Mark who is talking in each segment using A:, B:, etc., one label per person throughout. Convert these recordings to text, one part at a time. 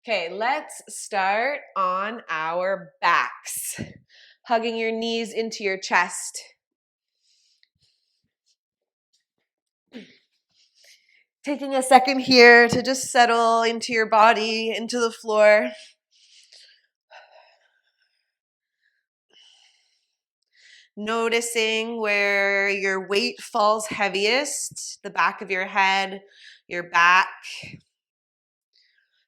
A: Okay, let's start on our backs. Hugging your knees into your chest. Taking a second here to just settle into your body, into the floor. Noticing where your weight falls heaviest, the back of your head, your back.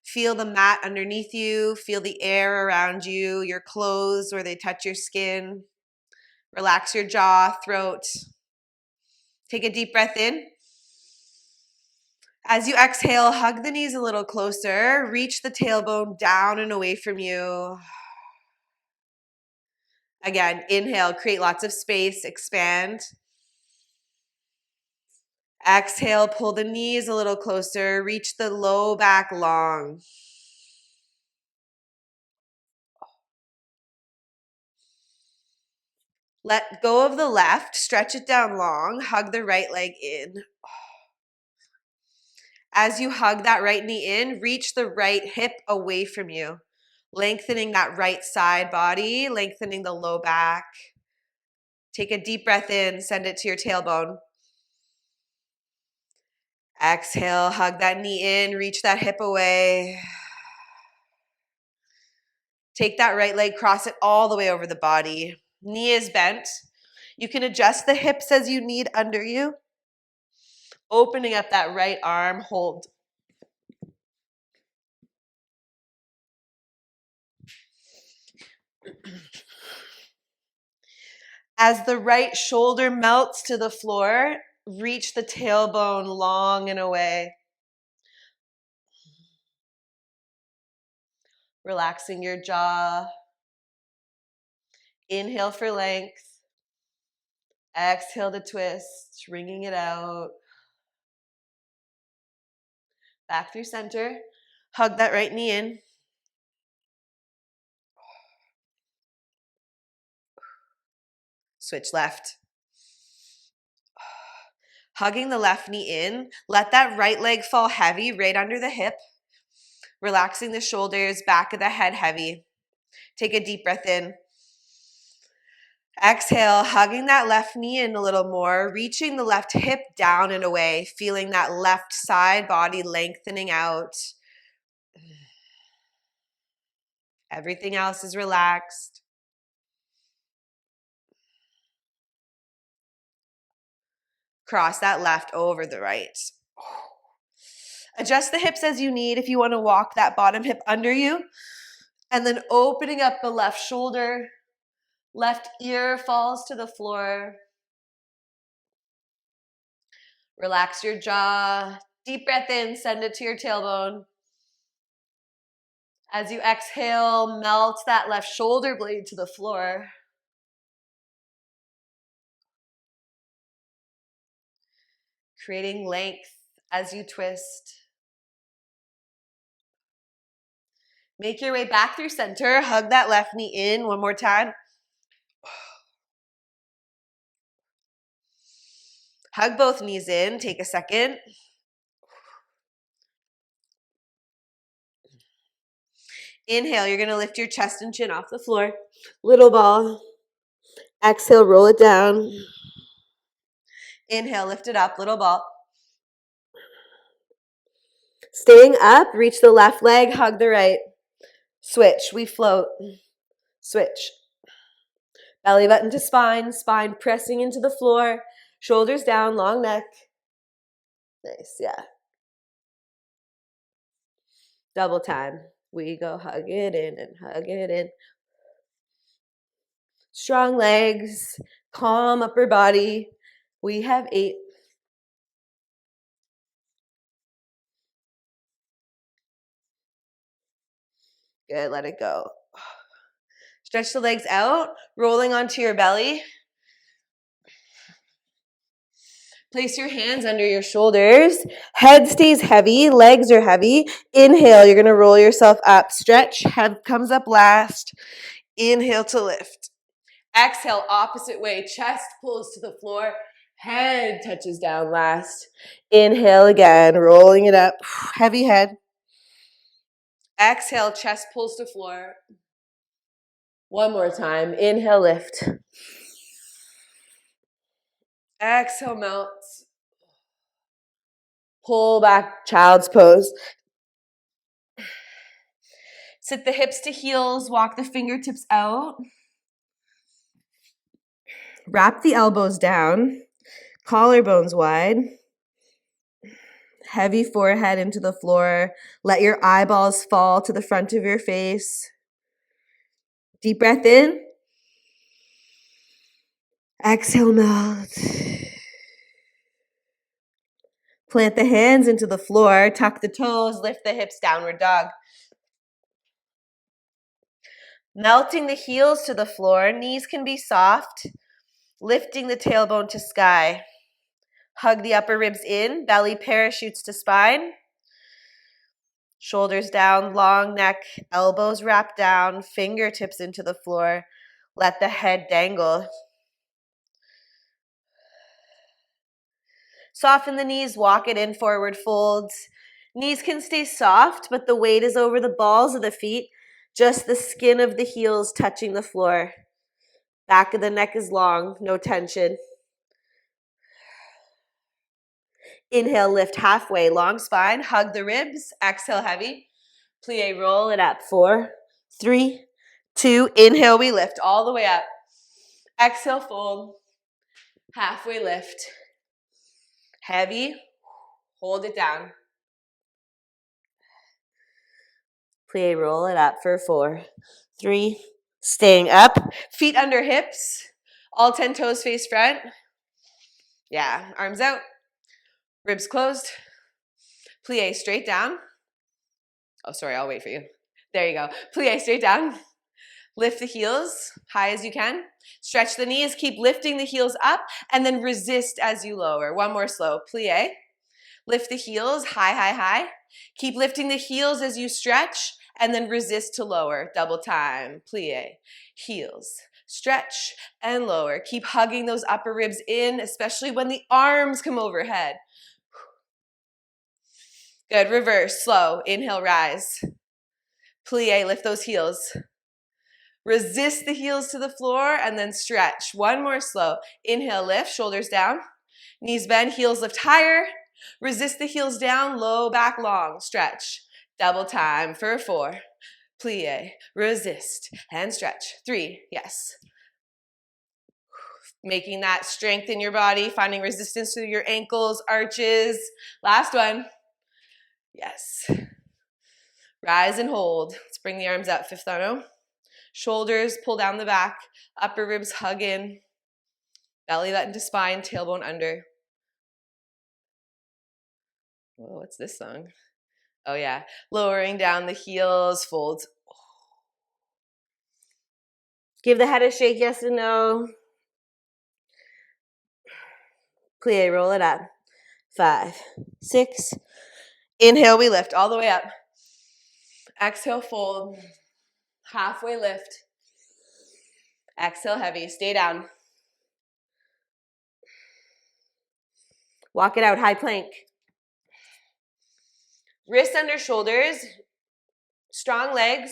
A: Feel the mat underneath you, feel the air around you, your clothes where they touch your skin. Relax your jaw, throat. Take a deep breath in. As you exhale, hug the knees a little closer. Reach the tailbone down and away from you. Again, inhale, create lots of space, expand. Exhale, pull the knees a little closer. Reach the low back long. Let go of the left, stretch it down long, hug the right leg in. As you hug that right knee in, reach the right hip away from you, lengthening that right side body, lengthening the low back. Take a deep breath in, send it to your tailbone. Exhale, hug that knee in, reach that hip away. Take that right leg, cross it all the way over the body. Knee is bent. You can adjust the hips as you need under you. Opening up that right arm, hold. As the right shoulder melts to the floor, reach the tailbone long and away. Relaxing your jaw. Inhale for length. Exhale to twist, wringing it out. Back through center. Hug that right knee in. Switch left. Hugging the left knee in. Let that right leg fall heavy right under the hip. Relaxing the shoulders, back of the head heavy. Take a deep breath in. Exhale, hugging that left knee in a little more, reaching the left hip down and away, feeling that left side body lengthening out. Everything else is relaxed. Cross that left over the right. Adjust the hips as you need if you want to walk that bottom hip under you. And then opening up the left shoulder. Left ear falls to the floor. Relax your jaw. Deep breath in, send it to your tailbone. As you exhale, melt that left shoulder blade to the floor. Creating length as you twist. Make your way back through center. Hug that left knee in one more time. Hug both knees in. Take a second. Inhale, you're going to lift your chest and chin off the floor. Little ball. Exhale, roll it down. Inhale, lift it up, little ball. Staying up, reach the left leg, hug the right. Switch, we float. Switch. Belly button to spine, spine pressing into the floor, shoulders down, long neck. Nice, yeah. Double time. We go hug it in and hug it in. Strong legs, calm upper body. We have 8. Good, let it go. Stretch the legs out, rolling onto your belly. Place your hands under your shoulders. Head stays heavy, legs are heavy. Inhale, you're going to roll yourself up. Stretch, head comes up last. Inhale to lift. Exhale, opposite way. Chest pulls to the floor. Head touches down last. Inhale again, rolling it up. Heavy head. Exhale, chest pulls to floor. One more time. Inhale, lift. Exhale, melts. Pull back, child's pose. Sit the hips to heels, walk the fingertips out. Wrap the elbows down, collarbones wide. Heavy forehead into the floor. Let your eyeballs fall to the front of your face. Deep breath in. Exhale, melt. Plant the hands into the floor. Tuck the toes. Lift the hips, downward dog. Melting the heels to the floor. Knees can be soft. Lifting the tailbone to sky. Hug the upper ribs in. Belly parachutes to spine. Shoulders down, long neck, elbows wrapped down, fingertips into the floor. Let the head dangle. Soften the knees, walk it in, forward folds. Knees can stay soft, but the weight is over the balls of the feet, just the skin of the heels touching the floor. Back of the neck is long, no tension. Inhale, lift halfway, long spine, hug the ribs, exhale heavy. Plie, roll it up. 4, 3, 2. Inhale, we lift all the way up. Exhale, fold. Halfway lift. Heavy. Hold it down. Plie, roll it up for 4, 3. Staying up. Feet under hips. All 10 toes face front. Yeah, arms out. Ribs closed. Plie straight down. Oh, sorry, I'll wait for you. There you go. Plie straight down. Lift the heels high as you can. Stretch the knees. Keep lifting the heels up and then resist as you lower. One more slow. Plie. Lift the heels high, high, high. Keep lifting the heels as you stretch and then resist to lower. Double time. Plie. Heels. Stretch and lower. Keep hugging those upper ribs in, especially when the arms come overhead. Good. Reverse. Slow. Inhale, rise. Plie. Lift those heels. Resist the heels to the floor and then stretch. One more slow. Inhale, lift, shoulders down. Knees bend, heels lift higher. Resist the heels down, low back long. Stretch. Double time for 4. Plie, resist, and stretch. 3, yes. Making that strength in your body, finding resistance through your ankles, arches. Last one. Yes. Rise and hold. Let's bring the arms up, fifth dono. Shoulders pull down the back, upper ribs hug in, belly let into spine, tailbone under. Whoa, what's this song? Oh yeah, lowering down the heels, folds. Give the head a shake, yes and no. Plie, roll it up. 5, 6. Inhale, we lift all the way up. Exhale, fold. Halfway lift. Exhale, heavy. Stay down. Walk it out, high plank. Wrists under shoulders. Strong legs.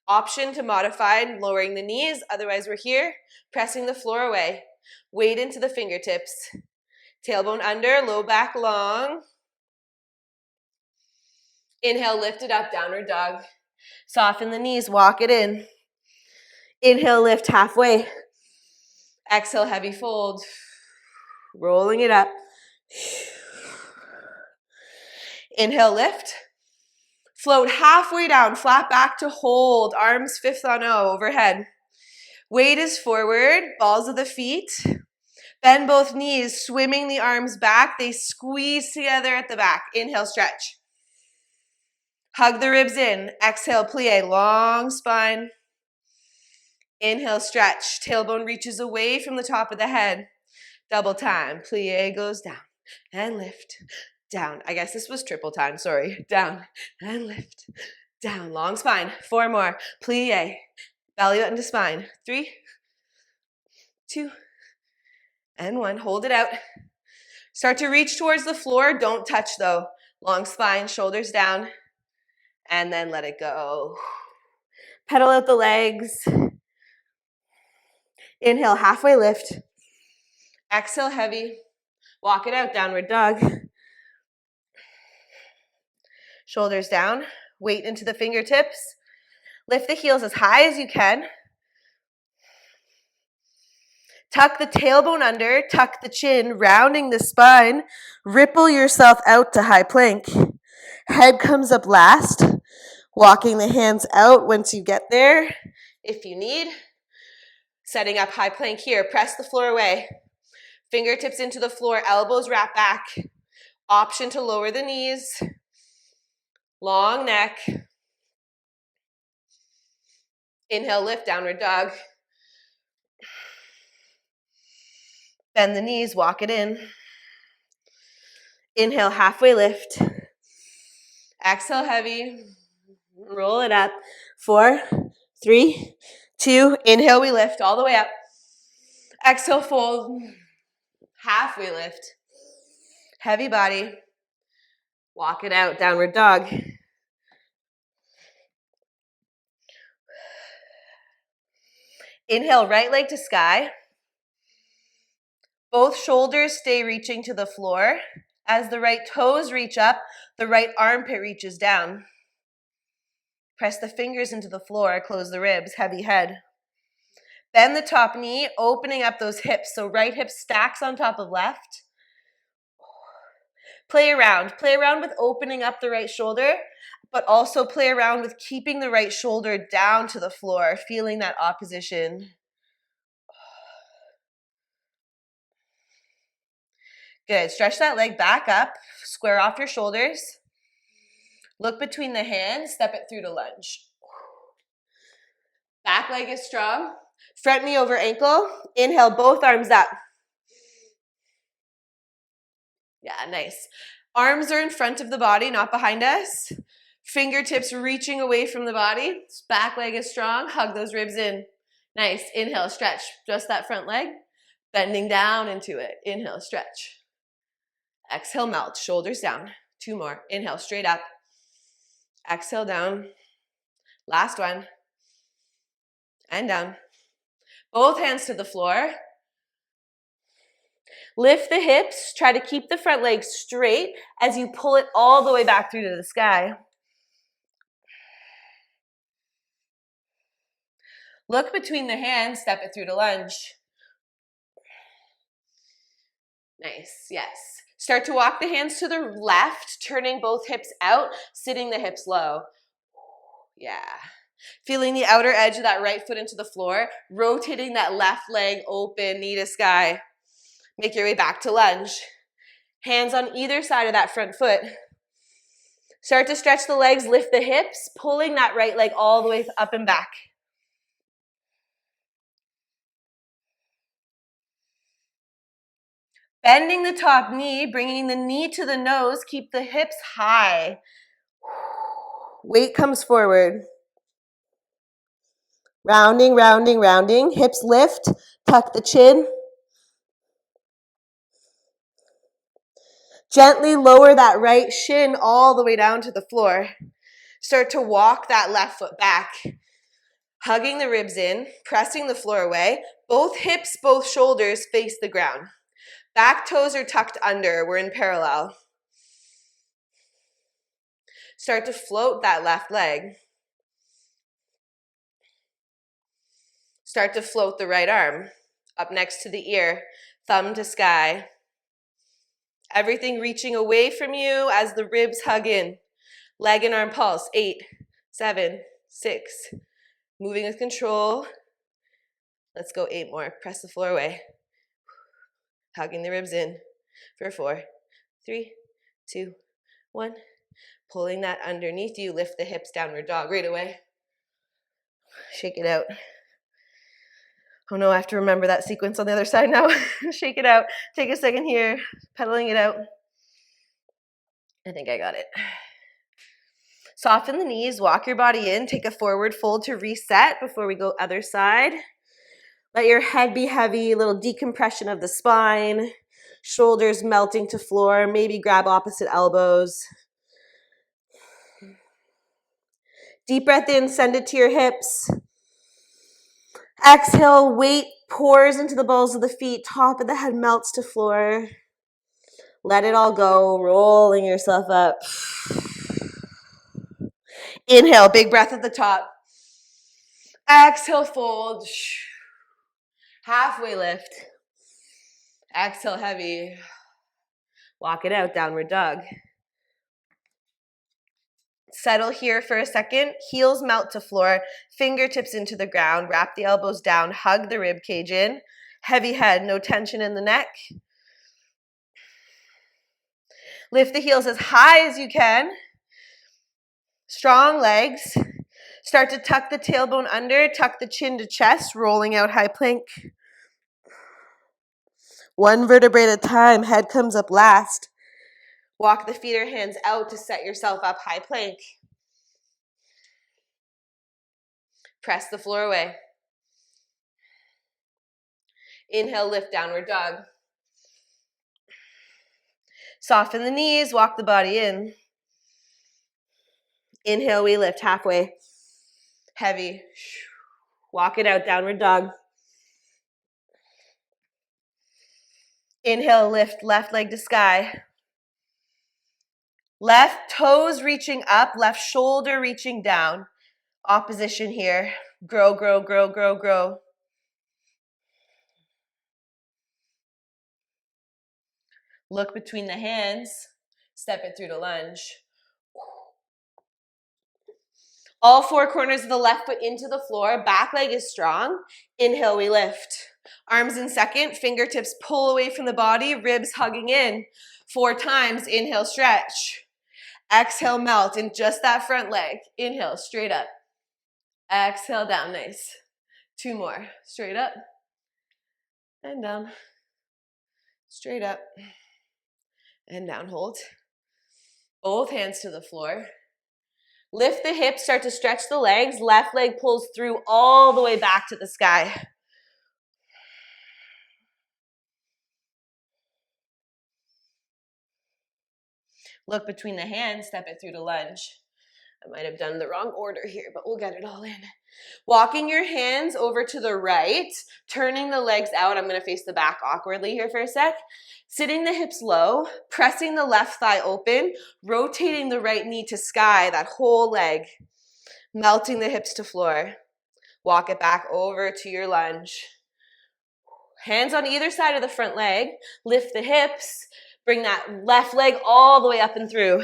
A: Option to modify lowering the knees. Otherwise, we're here, pressing the floor away. Weight into the fingertips. Tailbone under, low back long. Inhale, lift it up, downward dog. Soften the knees, walk it in. Inhale, lift halfway. Exhale, heavy fold. Rolling it up. Inhale, lift. Float halfway down, flat back to hold. Arms fifth on O, overhead. Weight is forward, balls of the feet. Bend both knees, swimming the arms back. They squeeze together at the back. Inhale, stretch. Hug the ribs in. Exhale, plie, long spine. Inhale, stretch. Tailbone reaches away from the top of the head. Double time. Plie goes down and lift. Down. I guess this was triple time. Sorry. Down and lift. Down. Long spine. 4 more. Plie. Belly button to spine. 3, 2, and 1. Hold it out. Start to reach towards the floor. Don't touch though. Long spine, shoulders down. And then let it go. Pedal out the legs. Inhale, halfway lift. Exhale, heavy. Walk it out, downward dog. Shoulders down. Weight into the fingertips. Lift the heels as high as you can. Tuck the tailbone under, tuck the chin, rounding the spine. Ripple yourself out to high plank. Head comes up last. Walking the hands out once you get there, if you need. Setting up high plank here. Press the floor away. Fingertips into the floor, elbows wrap back. Option to lower the knees. Long neck. Inhale, lift, downward dog. Bend the knees, walk it in. Inhale, halfway lift. Exhale, heavy. Roll it up. 4, 3, 2. Inhale, we lift all the way up. Exhale, fold. Halfway lift. Heavy body. Walk it out, downward dog. Inhale, right leg to sky. Both shoulders stay reaching to the floor. As the right toes reach up, the right armpit reaches down. Press the fingers into the floor, close the ribs, heavy head. Bend the top knee, opening up those hips. So right hip stacks on top of left. Play around with opening up the right shoulder, but also play around with keeping the right shoulder down to the floor, feeling that opposition. Good. Stretch that leg back up. Square off your shoulders. Look between the hands. Step it through to lunge. Back leg is strong. Front knee over ankle. Inhale, both arms up. Yeah, nice. Arms are in front of the body, not behind us. Fingertips reaching away from the body. Back leg is strong. Hug those ribs in. Nice. Inhale, stretch. Just that front leg. Bending down into it. Inhale, stretch. Exhale, melt. Shoulders down. 2 more. Inhale, straight up. Exhale, down. Last one. And down. Both hands to the floor. Lift the hips. Try to keep the front leg straight as you pull it all the way back through to the sky. Look between the hands. Step it through to lunge. Nice. Yes. Start to walk the hands to the left, turning both hips out, sitting the hips low. Yeah. Feeling the outer edge of that right foot into the floor, rotating that left leg open, knee to sky. Make your way back to lunge. Hands on either side of that front foot. Start to stretch the legs, lift the hips, pulling that right leg all the way up and back. Bending the top knee, bringing the knee to the nose, keep the hips high. Weight comes forward. Rounding, rounding, rounding. Hips lift, tuck the chin. Gently lower that right shin all the way down to the floor. Start to walk that left foot back. Hugging the ribs in, pressing the floor away. Both hips, both shoulders face the ground. Back toes are tucked under. We're in parallel. Start to float that left leg. Start to float the right arm up next to the ear, thumb to sky. Everything reaching away from you as the ribs hug in. Leg and arm pulse. 8, 7, 6. Moving with control. Let's go 8 more. Press the floor away. Hugging the ribs in for 4, 3, 2, 1. Pulling that underneath you. Lift the hips, downward dog right away. Shake it out. Oh no, I have to remember that sequence on the other side now. Shake it out. Take a second here. Pedaling it out. I think I got it. Soften the knees. Walk your body in. Take a forward fold to reset before we go other side. Let your head be heavy. A little decompression of the spine. Shoulders melting to floor. Maybe grab opposite elbows. Deep breath in, send it to your hips. Exhale, weight pours into the balls of the feet, top of the head melts to floor. Let it all go, rolling yourself up. Inhale, big breath at the top. Exhale, fold. Halfway lift. Exhale, heavy. Walk it out, downward dog. Settle here for a second. Heels melt to floor. Fingertips into the ground. Wrap the elbows down. Hug the rib cage in. Heavy head, no tension in the neck. Lift the heels as high as you can. Strong legs. Start to tuck the tailbone under. Tuck the chin to chest. Rolling out high plank. One vertebrae at a time. Head comes up last. Walk the feet or hands out to set yourself up high plank. Press the floor away. Inhale, lift, downward dog. Soften the knees, walk the body in. Inhale, we lift halfway. Heavy. Walk it out, downward dog. Inhale, lift, left leg to sky. Left toes reaching up, left shoulder reaching down. Opposition here. Grow, grow, grow, grow, grow. Look between the hands. Step it through to lunge. All four corners of the left foot into the floor. Back leg is strong. Inhale, we lift. Arms in second. Fingertips pull away from the body. Ribs hugging in. 4 times. Inhale, stretch. Exhale, melt in just that front leg. Inhale, straight up. Exhale, down, nice. 2 more. Straight up and down. Straight up and down. Hold. Both hands to the floor. Lift the hips, start to stretch the legs. Left leg pulls through all the way back to the sky. Look between the hands, step it through to lunge. I might have done the wrong order here, but we'll get it all in. Walking your hands over to the right, turning the legs out. I'm going to face the back awkwardly here for a sec. Sitting the hips low, pressing the left thigh open, rotating the right knee to sky, that whole leg. Melting the hips to floor. Walk it back over to your lunge. Hands on either side of the front leg. Lift the hips. Bring that left leg all the way up and through.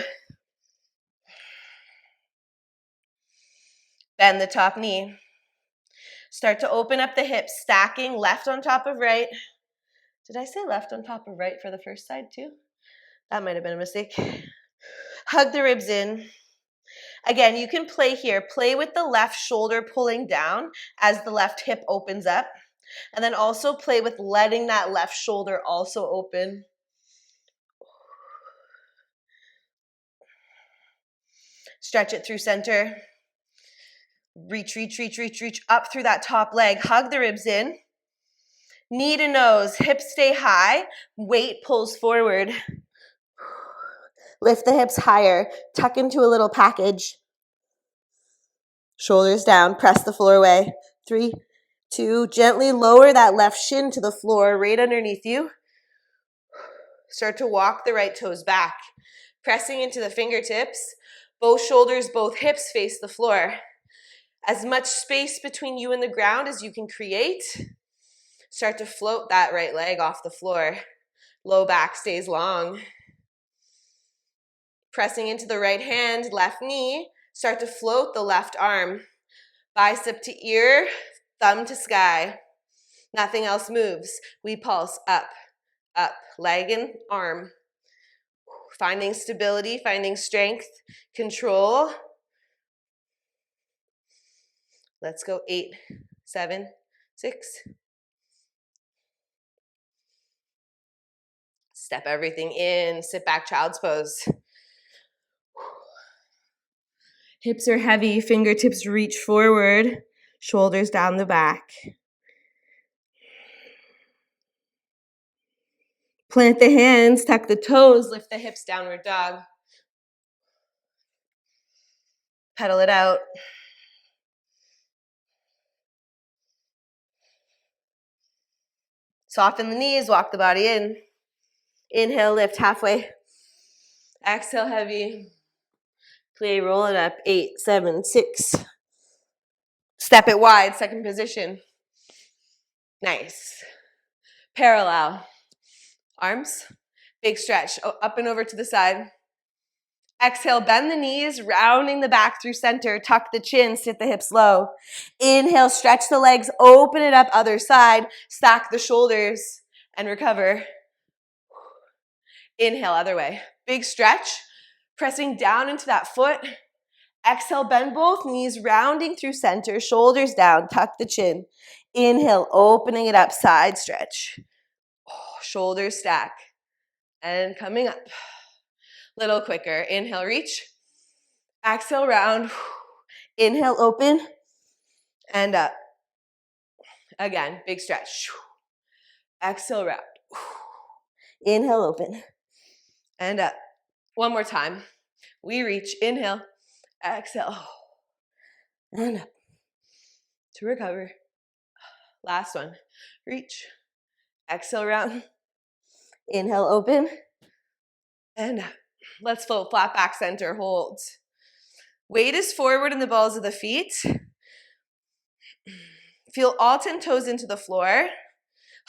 A: Bend the top knee. Start to open up the hips, stacking left on top of right. Did I say left on top of right for the first side too? That might have been a mistake. Hug the ribs in. Again, you can play here. Play with the left shoulder pulling down as the left hip opens up. And then also play with letting that left shoulder also open. Stretch it through center. Reach, reach, reach, reach, reach up through that top leg. Hug the ribs in. Knee to nose. Hips stay high. Weight pulls forward. Lift the hips higher. Tuck into a little package. Shoulders down. Press the floor away. 3, 2. Gently lower that left shin to the floor right underneath you. Start to walk the right toes back. Pressing into the fingertips. Both shoulders, both hips face the floor. As much space between you and the ground as you can create. Start to float that right leg off the floor. Low back stays long. Pressing into the right hand, left knee. Start to float the left arm. Bicep to ear, thumb to sky. Nothing else moves. We pulse up, up, leg and arm. Finding stability, finding strength, control. Let's go. 8, 7, 6. Step everything in. Sit back, child's pose. Hips are heavy. Fingertips reach forward. Shoulders down the back. Plant the hands, tuck the toes, lift the hips, downward dog. Pedal it out. Soften the knees, walk the body in. Inhale, lift halfway. Exhale, heavy. Plie, roll it up. 8, 7, 6. Step it wide, second position. Nice. Parallel. Arms. Big stretch. Up and over to the side. Exhale, bend the knees, rounding the back through center. Tuck the chin, sit the hips low. Inhale, stretch the legs, open it up, other side. Stack the shoulders and recover. Inhale, other way. Big stretch, pressing down into that foot. Exhale, bend both knees, rounding through center, shoulders down, tuck the chin. Inhale, opening it up, side stretch. Shoulders stack. And coming up. Little quicker. Inhale, reach. Exhale, round. Inhale, open. And up. Again, big stretch. Exhale, round. Inhale, open. And up. One more time. We reach. Inhale. Exhale. And up. To recover. Last one. Reach. Exhale, round. Inhale, open. And up. Let's float. Flat back center. Hold. Weight is forward in the balls of the feet. Feel all 10 toes into the floor.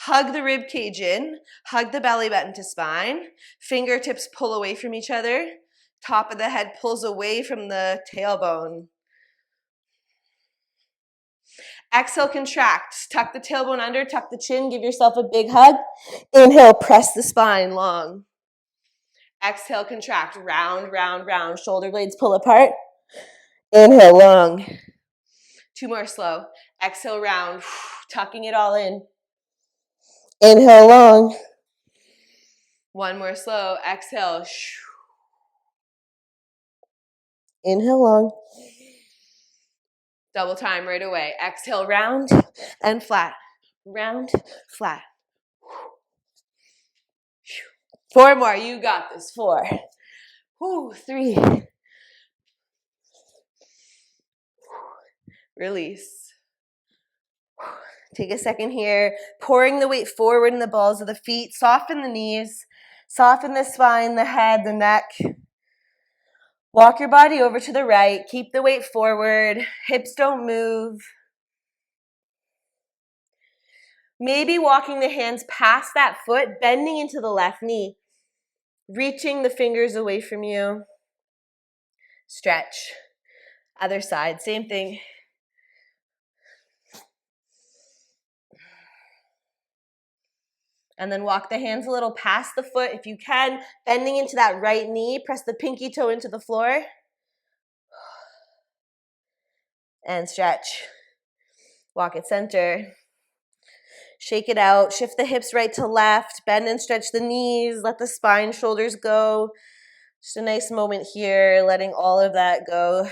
A: Hug the rib cage in. Hug the belly button to spine. Fingertips pull away from each other. Top of the head pulls away from the tailbone. Exhale, contract. Tuck the tailbone under, tuck the chin, give yourself a big hug. Inhale, press the spine long. Exhale, contract. Round, round, round. Shoulder blades pull apart. Inhale, long. 2 more slow. Exhale, round. Tucking it all in. Inhale, long. 1 more slow. Exhale. Inhale, long. Double time right away. Exhale, round and flat. Round, flat. 4 more. You got this. 4. 3. Release. Take a second here. Pouring the weight forward in the balls of the feet. Soften the knees. Soften the spine, the head, the neck. Walk your body over to the right. Keep the weight forward. Hips don't move. Maybe walking the hands past that foot, bending into the left knee. Reaching the fingers away from you. Stretch. Other side, same thing. And then walk the hands a little past the foot if you can. Bending into that right knee. Press the pinky toe into the floor. And stretch. Walk it center. Shake it out. Shift the hips right to left. Bend and stretch the knees. Let the spine, shoulders go. Just a nice moment here, letting all of that go.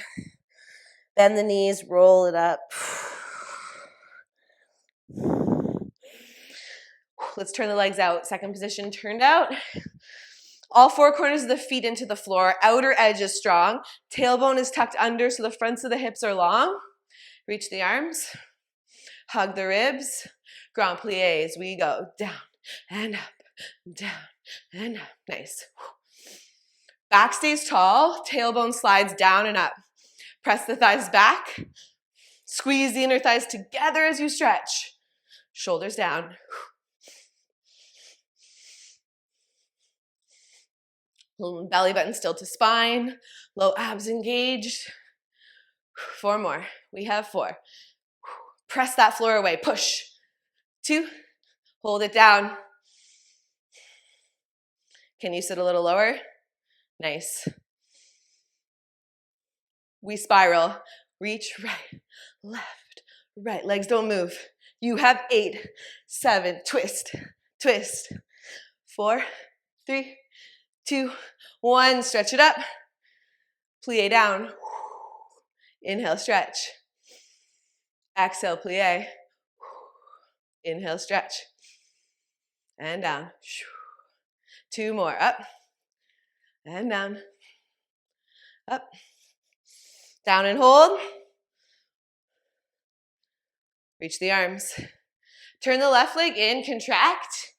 A: Bend the knees, roll it up. Let's turn the legs out. Second position, turned out. All 4 corners of the feet into the floor. Outer edge is strong. Tailbone is tucked under so the fronts of the hips are long. Reach the arms. Hug the ribs. Grand plies. We go down and up, down and up. Nice. Back stays tall. Tailbone slides down and up. Press the thighs back. Squeeze the inner thighs together as you stretch. Shoulders down. Belly button still to spine. Low abs engaged. 4 more. We have 4. Press that floor away. Push. 2. Hold it down. Can you sit a little lower? Nice. We spiral. Reach right, left, right. Legs don't move. You have 8, 7. Twist, twist. 4, 3, 2, 1. Stretch it up. Plie down. Inhale, stretch. Exhale, plie. Inhale, stretch. And down. 2 more. Up. And down. Up. Down and hold. Reach the arms. Turn the left leg in, contract.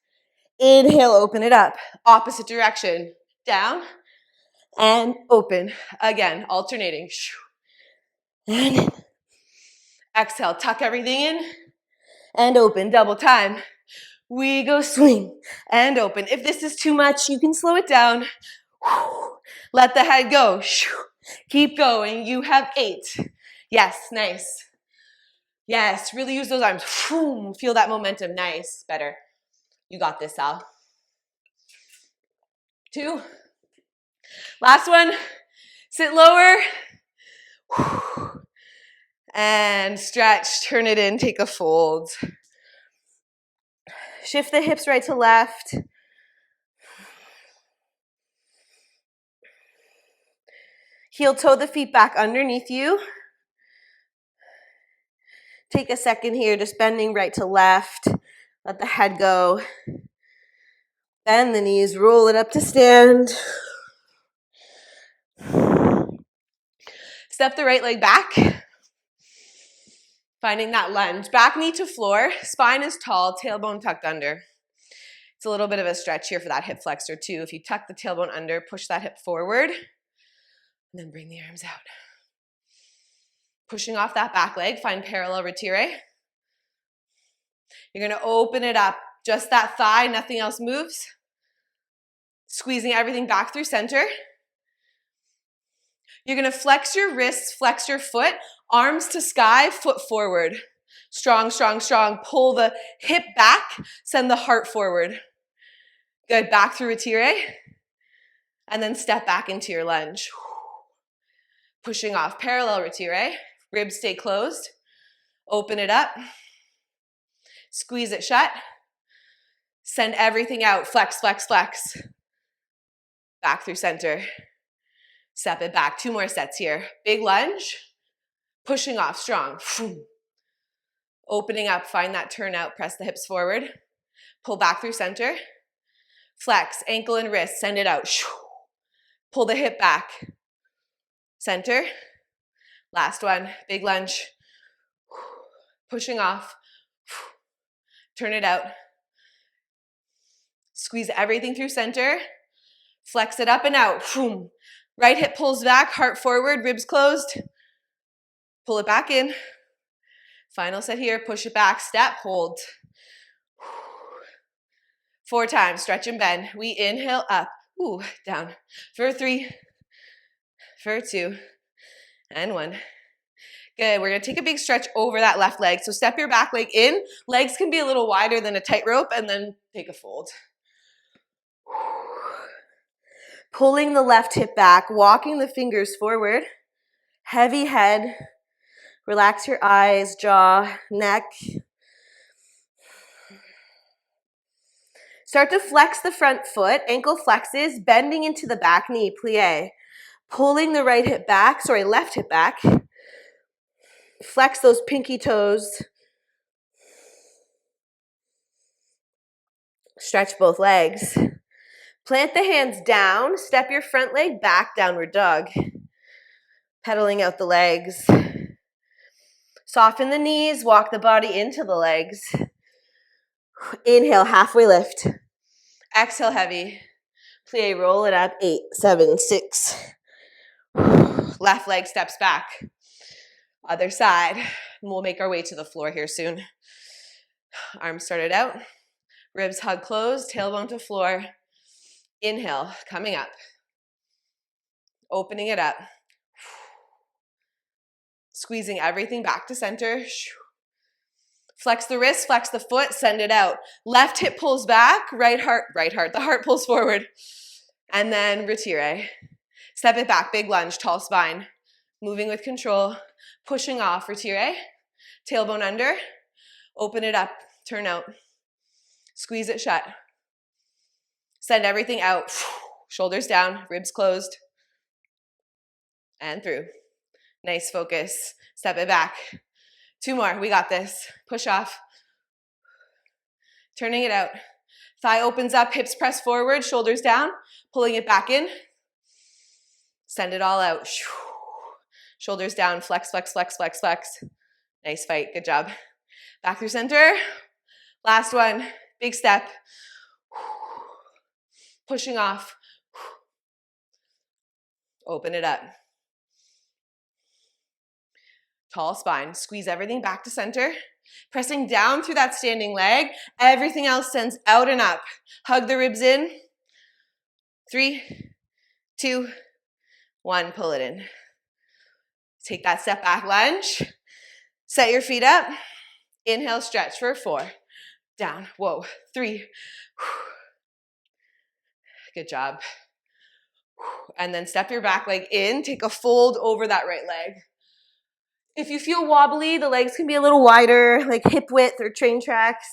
A: Inhale, open it up. Opposite direction. Down and open. Again, alternating. And exhale, tuck everything in and open. Double time. We go swing and open. If this is too much, you can slow it down. Let the head go. Keep going. You have 8. Yes, nice. Yes, really use those arms. Feel that momentum. Nice. Better. You got this, Sal. 2. Last one. Sit lower. And stretch. Turn it in. Take a fold. Shift the hips right to left. Heel toe the feet back underneath you. Take a second here, just bending right to left. Let the head go. Bend the knees, roll it up to stand. Step the right leg back. Finding that lunge. Back knee to floor. Spine is tall, tailbone tucked under. It's a little bit of a stretch here for that hip flexor too. If you tuck the tailbone under, push that hip forward, and then bring the arms out. Pushing off that back leg, find parallel retire. You're gonna open it up, just that thigh, nothing else moves. Squeezing everything back through center. You're gonna flex your wrists, flex your foot, arms to sky, foot forward. Strong, strong, strong. Pull the hip back, send the heart forward. Good, back through retire. And then step back into your lunge. Pushing off, parallel retire. Ribs stay closed. Open it up. Squeeze it shut. Send everything out. Flex, flex, flex. Back through center. Step it back. 2 more sets here. Big lunge. Pushing off, strong. Opening up, find that turn out. Press the hips forward. Pull back through center. Flex, ankle and wrist. Send it out. Pull the hip back. Center. Last one, big lunge. Pushing off. Turn it out. Squeeze everything through center. Flex it up and out. Right hip pulls back, heart forward, ribs closed. Pull it back in. Final set here, push it back, step, hold. 4 times, stretch and bend. We inhale up, down. For 3, for 2, and 1. Good, we're gonna take a big stretch over that left leg. So step your back leg in. Legs can be a little wider than a tightrope, and then take a fold. Pulling the left hip back, walking the fingers forward. Heavy head. Relax your eyes, jaw, neck. Start to flex the front foot, ankle flexes, bending into the back knee, plie. Pulling the left hip back. Flex those pinky toes. Stretch both legs. Plant the hands down, step your front leg back, downward dog. Pedaling out the legs. Soften the knees, walk the body into the legs. Inhale, halfway lift. Exhale, heavy. Plie, roll it up, 8, 7, 6. Left leg steps back. Other side. And we'll make our way to the floor here soon. Arms started out. Ribs hug closed, tailbone to floor. Inhale, coming up. Opening it up. Squeezing everything back to center. Flex the wrist, flex the foot, send it out. Left hip pulls back, right heart, the heart pulls forward. And then retire. Step it back, big lunge, tall spine. Moving with control, pushing off, retire. Tailbone under, open it up, turn out. Squeeze it shut. Send everything out. Shoulders down, ribs closed. And through. Nice focus. Step it back. 2 more. We got this. Push off. Turning it out. Thigh opens up, hips press forward, shoulders down. Pulling it back in. Send it all out. Shoulders down, flex, flex, flex, flex, flex. Nice fight, good job. Back through center. Last one, big step. Pushing off. Open it up. Tall spine. Squeeze everything back to center. Pressing down through that standing leg. Everything else sends out and up. Hug the ribs in. 3, 2, 1. Pull it in. Take that step back lunge. Set your feet up. Inhale, stretch for 4. Down. Whoa. 3. Good job. And then step your back leg in. Take a fold over that right leg. If you feel wobbly, the legs can be a little wider, like hip width or train tracks.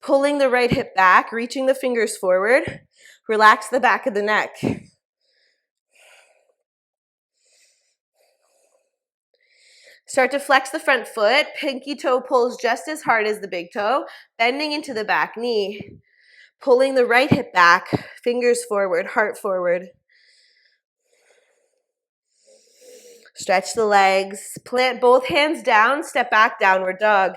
A: Pulling the right hip back, reaching the fingers forward. Relax the back of the neck. Start to flex the front foot. Pinky toe pulls just as hard as the big toe, bending into the back knee. Pulling the right hip back, fingers forward, heart forward. Stretch the legs. Plant both hands down, step back, downward dog.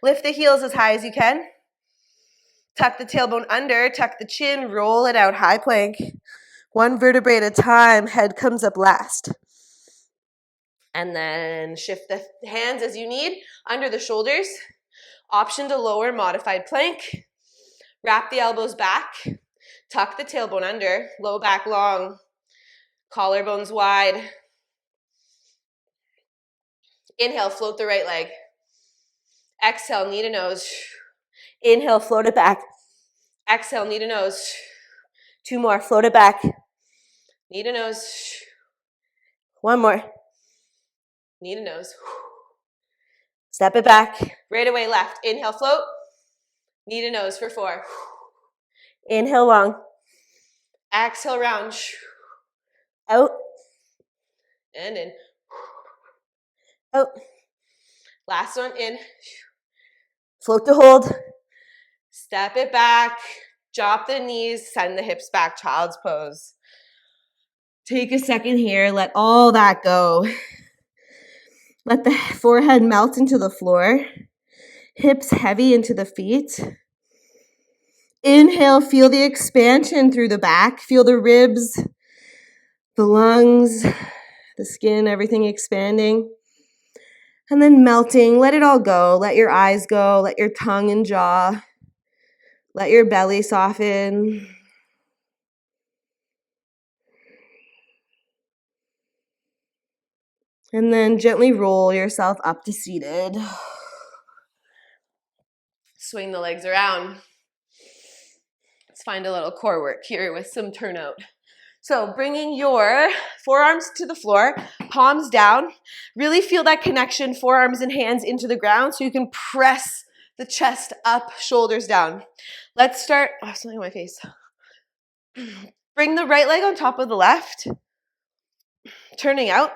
A: Lift the heels as high as you can. Tuck the tailbone under, tuck the chin, roll it out, high plank. One vertebrae at a time, head comes up last. And then shift the hands as you need, under the shoulders. Option to lower, modified plank. Wrap the elbows back. Tuck the tailbone under, low back long. Collarbones wide. Inhale, float the right leg. Exhale, knee to nose. Inhale, float it back. Exhale, knee to nose. 2 more, float it back. Knee to nose. 1 more. Knee to nose. Step it back. Right away, left. Inhale, float. Knee to nose for 4. Inhale, long. Exhale, round. Out. And in. Out. Last one, in. Float to hold. Step it back. Drop the knees. Send the hips back. Child's pose. Take a second here. Let all that go. Let the forehead melt into the floor. Hips heavy into the feet. Inhale, feel the expansion through the back. Feel the ribs, the lungs, the skin, everything expanding. And then melting. Let it all go. Let your eyes go. Let your tongue and jaw. Let your belly soften. And then gently roll yourself up to seated. Swing the legs around. Let's find a little core work here with some turnout. So bringing your forearms to the floor, palms down. Really feel that connection, forearms and hands into the ground so you can press the chest up, shoulders down. Let's start, something on my face. Bring the right leg on top of the left. Turning out.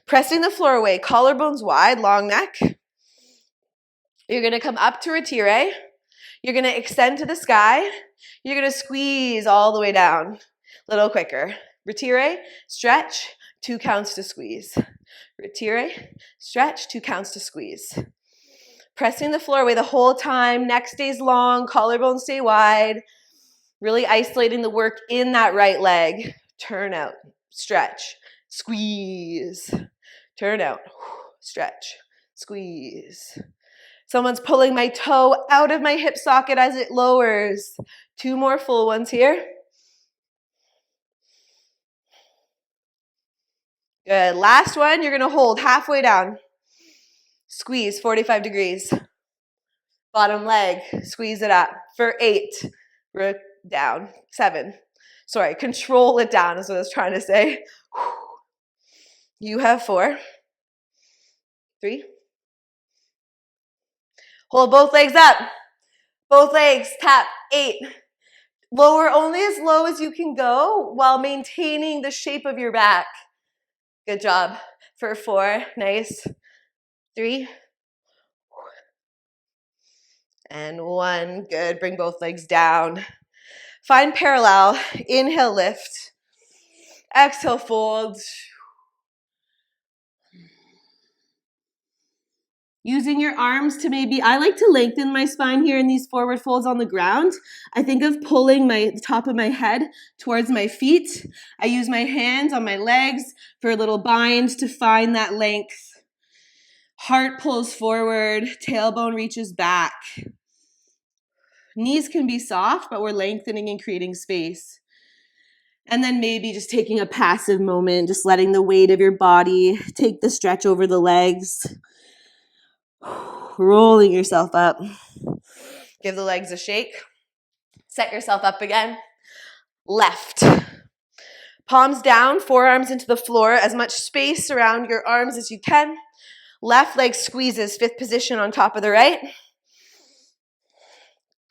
A: Pressing the floor away, collarbones wide, long neck. You're going to come up to retire. You're going to extend to the sky. You're going to squeeze all the way down. A little quicker. Retire, stretch, 2 counts to squeeze. Retire, stretch, 2 counts to squeeze. Pressing the floor away the whole time. Neck stays long, collarbones stay wide. Really isolating the work in that right leg. Turn out, stretch, squeeze. Turn out, stretch, squeeze. Someone's pulling my toe out of my hip socket as it lowers. 2 more full ones here. Good. Last one, you're going to hold halfway down. Squeeze, 45 degrees. Bottom leg, squeeze it up for 8. Down, 7. Sorry, control it down is what I was trying to say. You have 4. 3. Hold both legs up. Both legs, tap, 8. Lower only as low as you can go while maintaining the shape of your back. Good job. For 4, nice. 3. And 1, good. Bring both legs down. Find parallel. Inhale, lift. Exhale, fold. Using your arms to maybe, I like to lengthen my spine here in these forward folds on the ground. I think of pulling the top of my head towards my feet. I use my hands on my legs for a little bind to find that length. Heart pulls forward, tailbone reaches back. Knees can be soft, but we're lengthening and creating space. And then maybe just taking a passive moment, just letting the weight of your body take the stretch over the legs. Rolling yourself up. Give the legs a shake. Set yourself up again. Left. Palms down, forearms into the floor. As much space around your arms as you can. Left leg squeezes, fifth position on top of the right.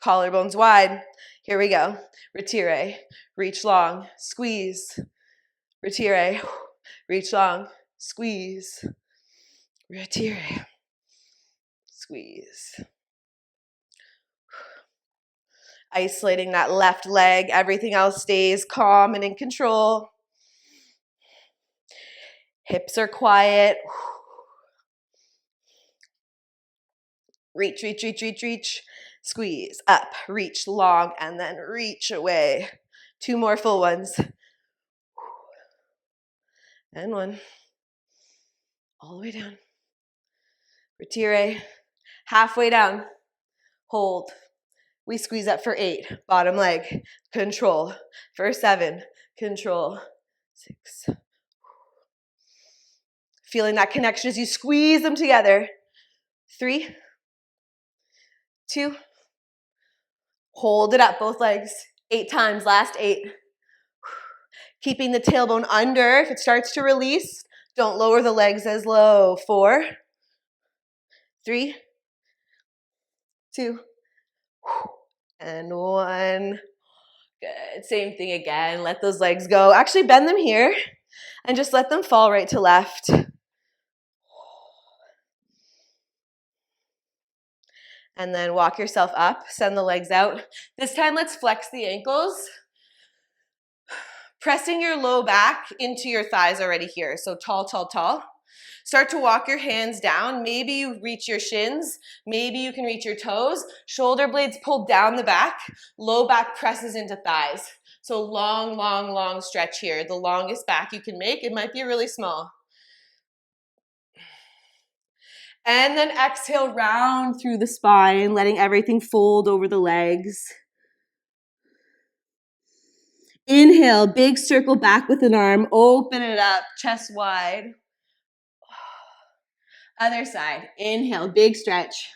A: Collarbones wide. Here we go. Retire. Reach long. Squeeze. Retire. Reach long. Squeeze. Retire. Squeeze. Isolating that left leg. Everything else stays calm and in control. Hips are quiet. Reach, reach, reach, reach, reach. Squeeze, up, reach, long, and then reach away. 2 more full ones. And 1. All the way down. Retire. Halfway down. Hold. We squeeze up for 8. Bottom leg. Control. For 7. Control. 6. Feeling that connection as you squeeze them together. 3. 2. Hold it up, both legs. 8 times, last 8. Keeping the tailbone under. If it starts to release, don't lower the legs as low. 4. 3. 2. And 1. Good. Same thing again. Let those legs go. Actually, bend them here and just let them fall right to left. And then walk yourself up. Send the legs out. This time, let's flex the ankles. Pressing your low back into your thighs already here. So tall, tall, tall. Start to walk your hands down. Maybe you reach your shins. Maybe you can reach your toes. Shoulder blades pull down the back. Low back presses into thighs. So long, long, long stretch here. The longest back you can make. It might be really small. And then exhale, round through the spine, letting everything fold over the legs. Inhale, big circle back with an arm. Open it up, chest wide. Other side. Inhale, big stretch.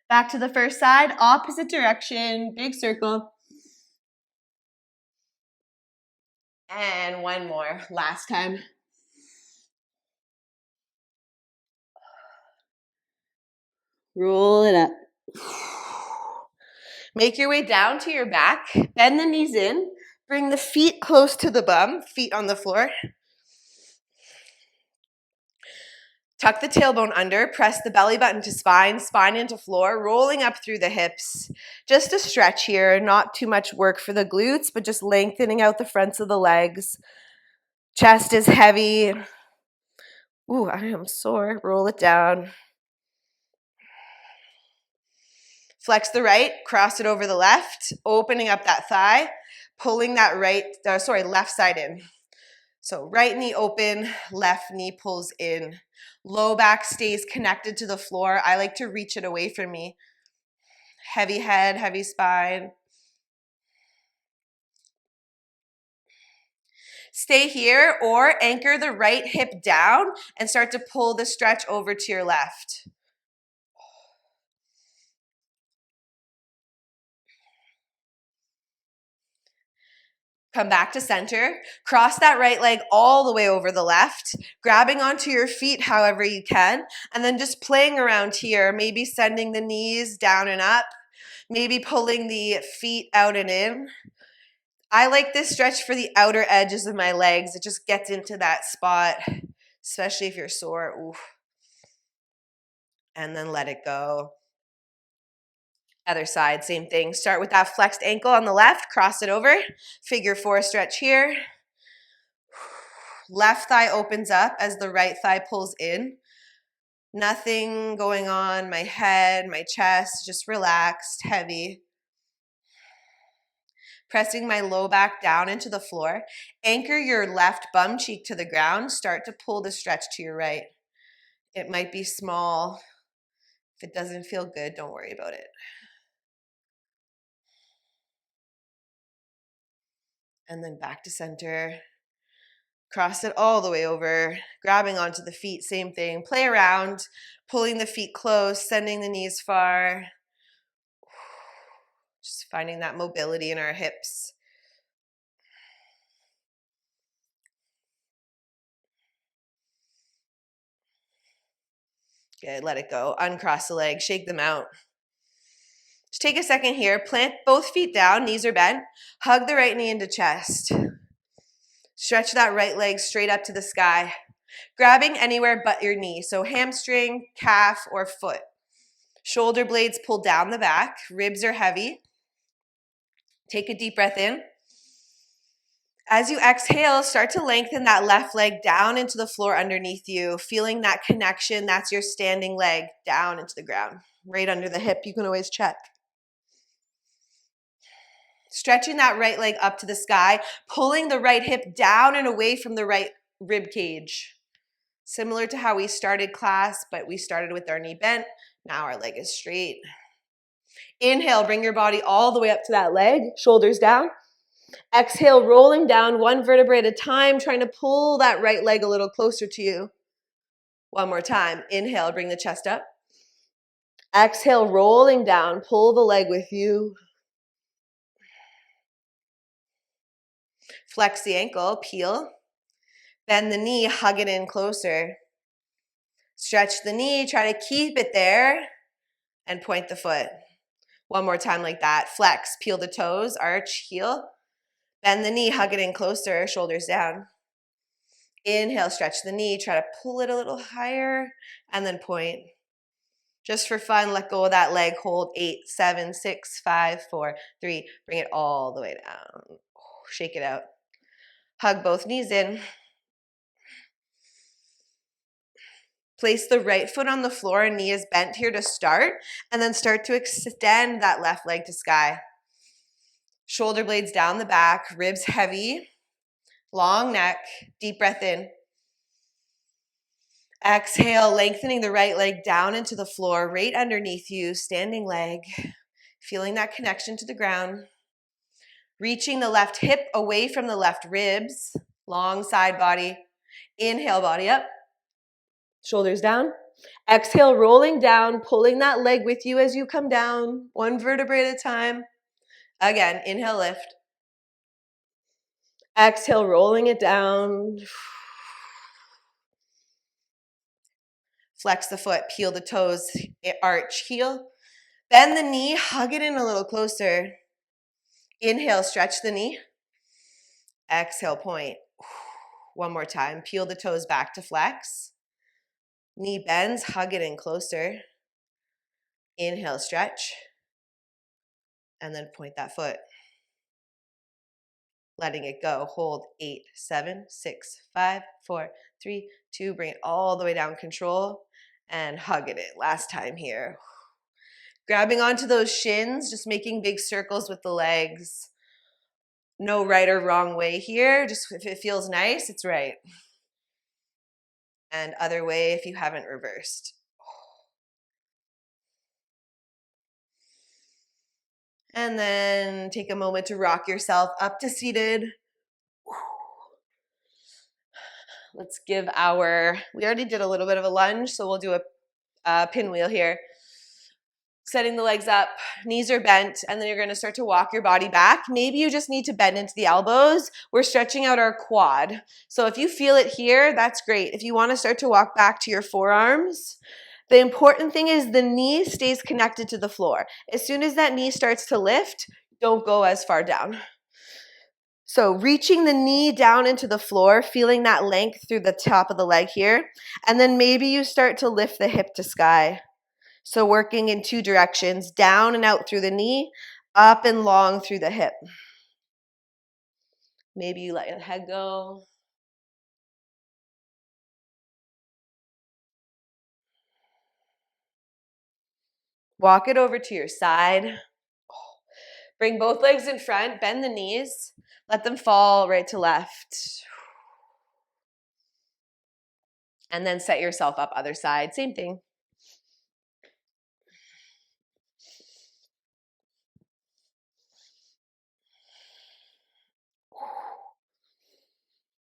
A: Back to the first side, opposite direction, big circle. And 1 more, last time. Roll it up. Make your way down to your back. Bend the knees in. Bring the feet close to the bum, feet on the floor. Tuck the tailbone under. Press the belly button to spine, spine into floor, rolling up through the hips. Just a stretch here, not too much work for the glutes, but just lengthening out the fronts of the legs. Chest is heavy. Ooh, I am sore. Roll it down. Flex the right, cross it over the left, opening up that thigh, pulling that left side in. So right knee open, left knee pulls in. Low back stays connected to the floor. I like to reach it away from me. Heavy head, heavy spine. Stay here or anchor the right hip down and start to pull the stretch over to your left. Come back to center. Cross that right leg all the way over the left, grabbing onto your feet however you can, and then just playing around here, maybe sending the knees down and up, maybe pulling the feet out and in. I like this stretch for the outer edges of my legs. It just gets into that spot, especially if you're sore. Oof. And then let it go. Other side, same thing. Start with that flexed ankle on the left, cross it over, figure 4 stretch here. Left thigh opens up as the right thigh pulls in. Nothing going on, my head, my chest, just relaxed, heavy. Pressing my low back down into the floor. Anchor your left bum cheek to the ground. Start to pull the stretch to your right. It might be small. If it doesn't feel good, don't worry about it. And then back to center. Cross it all the way over, grabbing onto the feet, same thing. Play around, pulling the feet close, sending the knees far. Just finding that mobility in our hips. Good, let it go. Uncross the legs, shake them out. Just take a second here, plant both feet down, knees are bent. Hug the right knee into chest. Stretch that right leg straight up to the sky. Grabbing anywhere but your knee, so hamstring, calf, or foot. Shoulder blades pull down the back, ribs are heavy. Take a deep breath in. As you exhale, start to lengthen that left leg down into the floor underneath you, feeling that connection. That's your standing leg down into the ground, right under the hip. You can always check. Stretching that right leg up to the sky, pulling the right hip down and away from the right rib cage. Similar to how we started class, but we started with our knee bent. Now our leg is straight. Inhale, bring your body all the way up to that leg, shoulders down. Exhale, rolling down one vertebrae at a time, trying to pull that right leg a little closer to you. One more time. Inhale, bring the chest up. Exhale, rolling down, pull the leg with you. Flex the ankle, peel. Bend the knee, hug it in closer. Stretch the knee, try to keep it there, and point the foot. One more time like that. Flex, peel the toes, arch, heel. Bend the knee, hug it in closer, shoulders down. Inhale, stretch the knee, try to pull it a little higher, and then point. Just for fun, let go of that leg, hold 8, 7, 6, 5, 4, 3. Bring it all the way down. Shake it out. Hug both knees in. Place the right foot on the floor and knee is bent here to start, and then start to extend that left leg to sky. Shoulder blades down the back, ribs heavy, long neck, deep breath in. Exhale, lengthening the right leg down into the floor, right underneath you, standing leg, feeling that connection to the ground. Reaching the left hip away from the left ribs, long side body. Inhale, body up, shoulders down. Exhale, rolling down, pulling that leg with you as you come down, one vertebrae at a time. Again, inhale, lift. Exhale, rolling it down. Flex the foot, peel the toes, arch, heel. Bend the knee, hug it in a little closer. Inhale, stretch the knee. Exhale, point. One more time, peel the toes back to flex. Knee bends, hug it in closer. Inhale, stretch. And then point that foot. Letting it go. Hold 8, 7, 6, 5, 4, 3, 2. Bring it all the way down. Control and hug it in. Last time here. Grabbing onto those shins, just making big circles with the legs. No right or wrong way here. Just if it feels nice, it's right. And other way if you haven't reversed. And then take a moment to rock yourself up to seated. Let's give we already did a little bit of a lunge, so we'll do a pinwheel here. Setting the legs up, knees are bent, and then you're going to start to walk your body back. Maybe you just need to bend into the elbows. We're stretching out our quad. So if you feel it here, that's great. If you want to start to walk back to your forearms, the important thing is the knee stays connected to the floor. As soon as that knee starts to lift, don't go as far down. So reaching the knee down into the floor, feeling that length through the top of the leg here, and then maybe you start to lift the hip to sky. So working in two directions, down and out through the knee, up and long through the hip. Maybe you let your head go. Walk it over to your side. Bring both legs in front, bend the knees, let them fall right to left. And then set yourself up other side, same thing.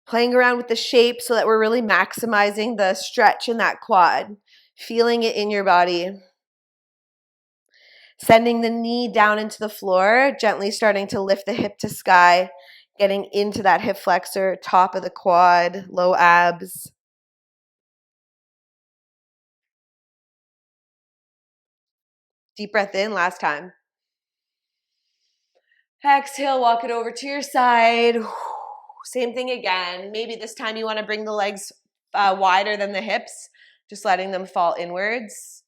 A: Playing around with the shape so that we're really maximizing the stretch in that quad, feeling it in your body. Sending the knee down into the floor, gently starting to lift the hip to sky, getting into that hip flexor, top of the quad, low abs. Deep breath in, last time. Exhale, walk it over to your side. Same thing again. Maybe this time you want to bring the legs wider than the hips, just letting them fall inwards.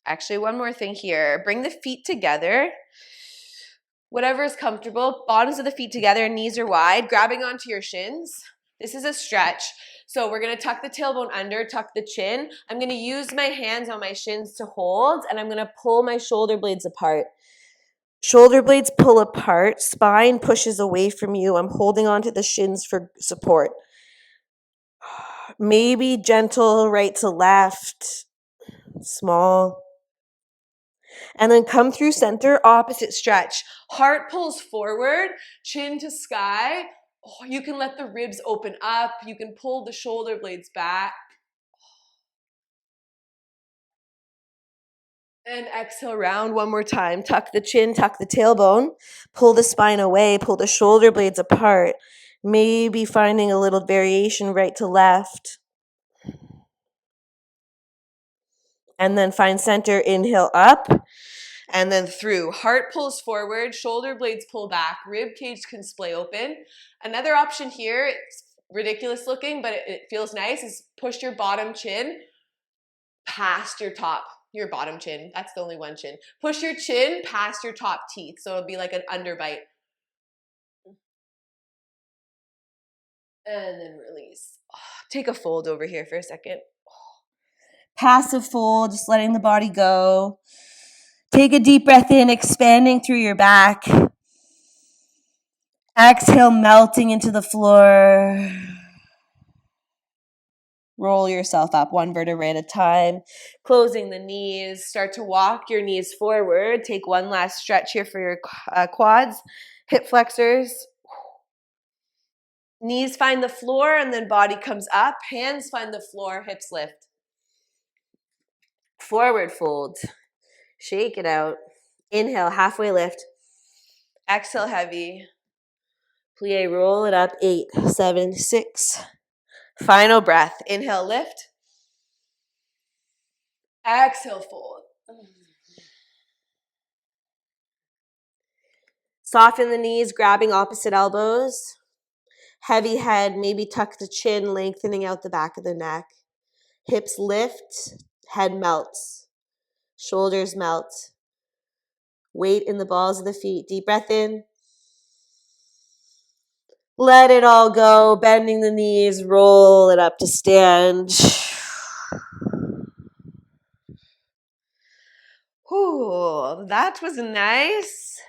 A: Actually, one more thing here. Bring the feet together. Whatever is comfortable. Bottoms of the feet together, knees are wide, grabbing onto your shins. This is a stretch. So we're going to tuck the tailbone under, tuck the chin. I'm going to use my hands on my shins to hold, and I'm going to pull my shoulder blades apart. Shoulder blades pull apart, spine pushes away from you. I'm holding onto the shins for support. Maybe gentle right to left, small. And then come through center, opposite stretch. Heart pulls forward, chin to sky. Oh, you can let the ribs open up. You can pull the shoulder blades back. And exhale, round one more time. Tuck the chin, tuck the tailbone. Pull the spine away, pull the shoulder blades apart. Maybe finding a little variation right to left. And then find center, inhale up. And then through. Heart pulls forward, shoulder blades pull back, rib cage can splay open. Another option here, it's ridiculous looking, but it feels nice, is push your bottom chin past your bottom chin. That's the only one chin. Push your chin past your top teeth. So it'll be like an underbite. And then release. Take a fold over here for a second. Passive fold, just letting the body go. Take a deep breath in, expanding through your back. Exhale, melting into the floor. Roll yourself up one vertebrae at a time. Closing the knees. Start to walk your knees forward. Take one last stretch here for your quads. Hip flexors. Knees find the floor and then body comes up. Hands find the floor, hips lift. Forward fold. Shake it out. Inhale, halfway lift. Exhale, heavy. Plie, roll it up. 8, 7, 6. Final breath. Inhale, lift. Exhale, fold. Soften the knees, grabbing opposite elbows. Heavy head, maybe tuck the chin, lengthening out the back of the neck. Hips lift, head melts. Shoulders melt. Weight in the balls of the feet. Deep breath in. Let it all go. Bending the knees, roll it up to stand. Whew, that was nice.